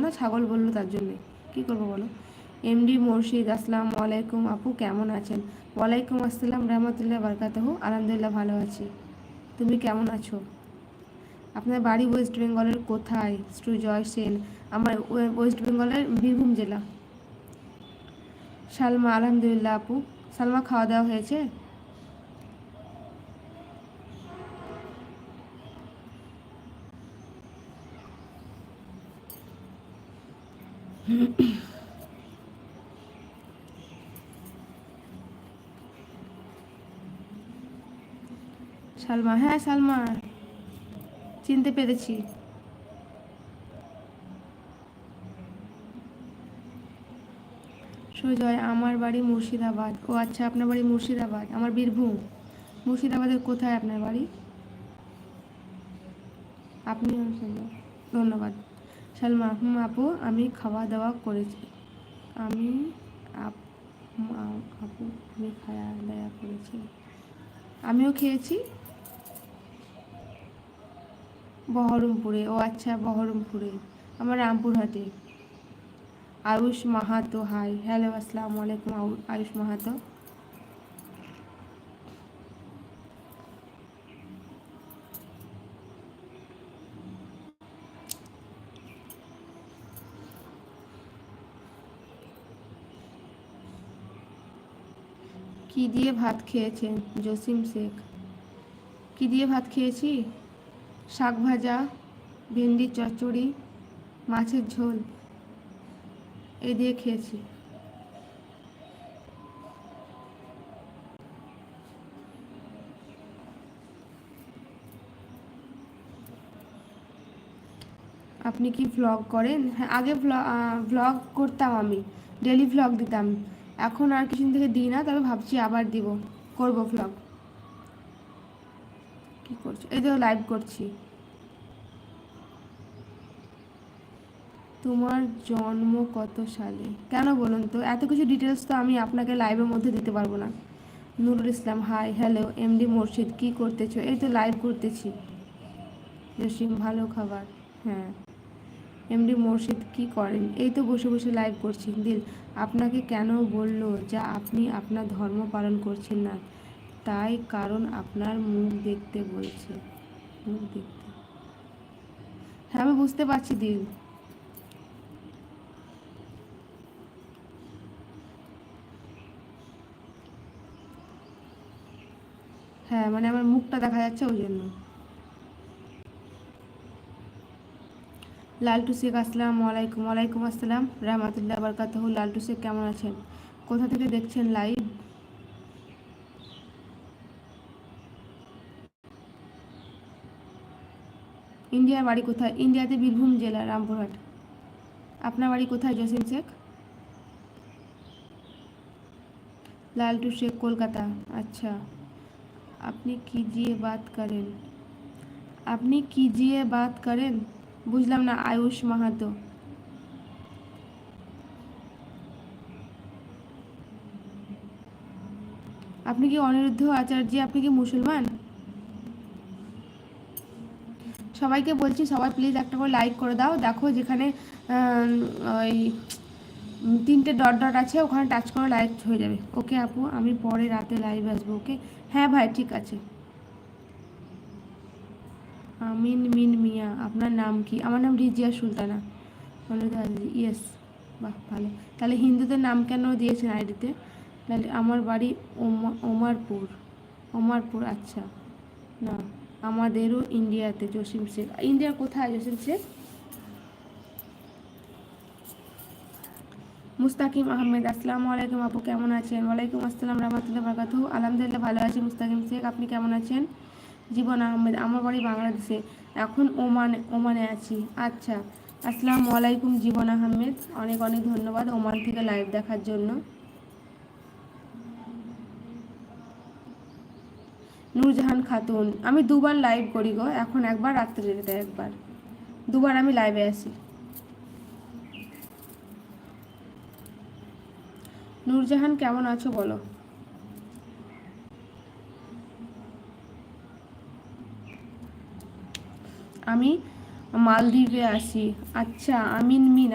না, ছাগল বললো তার জন্যে কী করবো বলো। এমডি মুর্শিদ, আসসালামু আলাইকুম আপু, কেমন আছেন? ওয়ালাইকুম আসসালাম রহমতুল্লাহ বারকাতুহু, আলহামদুলিল্লাহ ভালো আছি। তুমি কেমন আছো? আপনার বাড়ি ওয়েস্ট বেঙ্গলের কোথায়? সুজয় সেন, আমার ওয়েস্ট বেঙ্গলের বীরভূম জেলা। সালমা, আলহামদুলিল্লাহ আপু। সালমা, খাওয়া দাওয়া হয়েছে? সালমা, হ্যাঁ সালমা, চিনতে পেরেছি। সুজয়, আমার বাড়ি মুর্শিদাবাদ। ও আচ্ছা, আপনার বাড়ি মুর্শিদাবাদ, আমার বীরভূম। মুর্শিদাবাদের কোথায় আপনার বাড়ি? আপনি, ধন্যবাদ। সালমা, আপু আমি খাওয়া দাওয়া করেছি। আমি আপু আমি খাওয়া দাওয়া করেছি। আমিও খেয়েছি। বহরমপুরে। ও আচ্ছা, বহরমপুরে। আমার রামপুরহাটে। আয়ুষ মাহাতো, হাই, হ্যালো, আসসালামু আলাইকুম আয়ুষ মাহাতো। কি দিয়ে ভাত খেয়েছেন? জসিম শেখ। কি দিয়ে ভাত খেয়েছি? শাক ভাজা, ভেন্ডির চচ্চড়ি, মাছের ঝোল, এই দিয়ে খেয়েছি। আপনি কি ভ্লগ করেন? হ্যাঁ, আগে ভ্লগ করতাম, আমি ডেলি ভ্লগ দিতাম। এখন আর কিছুদিন থেকে দিই না, তবে ভাবছি আবার দিব, করব ভ্লগ। কি করছো? এই তো লাইভ করছি। তোমার জন্ম কত সালে? কেন বলুন তো, এত কিছু ডিটেলস তো আমি আপনাকে লাইভের মধ্যে দিতে পারবো না। Nurul Islam, high, hello. MD মুর্শিদ, কি করতেছো? এই তো লাইভ করতেছি। জসিম, ভালো খাবার। হ্যাঁ। এমডি মুর্শিদ, কি করেন? এই তো বসে বসে লাইভ করছি। দিল, আপনাকে কেন বললো যা আপনি আপনার ধর্ম পালন করছেন না? তাই, কারণ আপনার মুখ দেখতে বলছে। মুখ দেখতে। হ্যাঁ, আমি বুঝতে পারছি দিল। হ্যাঁ, মানে আমার মুখটা দেখা যাচ্ছে ওই জন্য। লালটু শেখ, আসসালামু আলাইকুম। ওয়ালাইকুম আসসালাম রহমতুল্লাহ বারকাতুহু। লালটু শেখ, কেমন আছেন? কোথা থেকে দেখছেন লাইভ? ইন্ডিয়ার বাড়ি কোথায়? ইন্ডিয়াতে বীরভূম জেলা, রামপুরহাট। আপনার বাড়ি কোথায় জসিম শেখ? লালটু শেখ, কলকাতা। আচ্ছা। আপনি কিজিয়ে বাত করেন? আপনি কিজিয়ে বাত করেন? বুঝলাম না। আয়ুষ মাহাতো। আপনি কি অনিরুদ্ধ আচার্য? আপনি কি মুসলমান? সবাইকে বলছি, সবাই প্লিজ একটা করে লাইক করে দাও। দেখো যেখানে ওই 3টে ডট ডট আছে, ওখানে টাচ করে লাইক হয়ে যাবে। ওকে আপু, আমি পরে রাতে লাইভ আসবো। ওকে, হ্যাঁ ভাই, ঠিক আছে। আমিন মিন মিয়া, আপনার নাম কি? আমার নাম রিজিয়া সুলতানা। ইয়েস। বাহ, ভালো। তাহলে হিন্দুদের নাম কেন দিয়েছেন আইডিতে? তাহলে আমার বাড়ি ওমারপুর। ওমারপুর, আচ্ছা। না, আমাদেরও ইন্ডিয়াতে। জসিম শেখ, ইন্ডিয়ার কোথায় জসিম শেখ? মুস্তাকিম আহমেদ, আসসালামু আলাইকুম আপু, কেমন আছেন? ওয়ালাইকুম আসসালাম রহমতুল্লাহ বারাকাতুহু, আলহামদুলিল্লাহ ভালো আছি। মুস্তাকিম শেখ, আপনি কেমন আছেন? জীবন আহমেদ, আমার বাড়ি বাংলাদেশে, এখন ওমানে আছি। আচ্ছা, আসসালামু আলাইকুম জীবন আহমেদ, অনেক অনেক ধন্যবাদ ওমান থেকে লাইভ দেখার জন্য। নূরজাহান খাতুন, আমি দুবার লাইভ করি গো, এখন একবার, রাত্রে একবার, দুবার আমি লাইভে আসি। নূরজাহান, কেমন আছো বলো? আমি মালদ্বীপে আসি। আচ্ছা, আমিন মিন।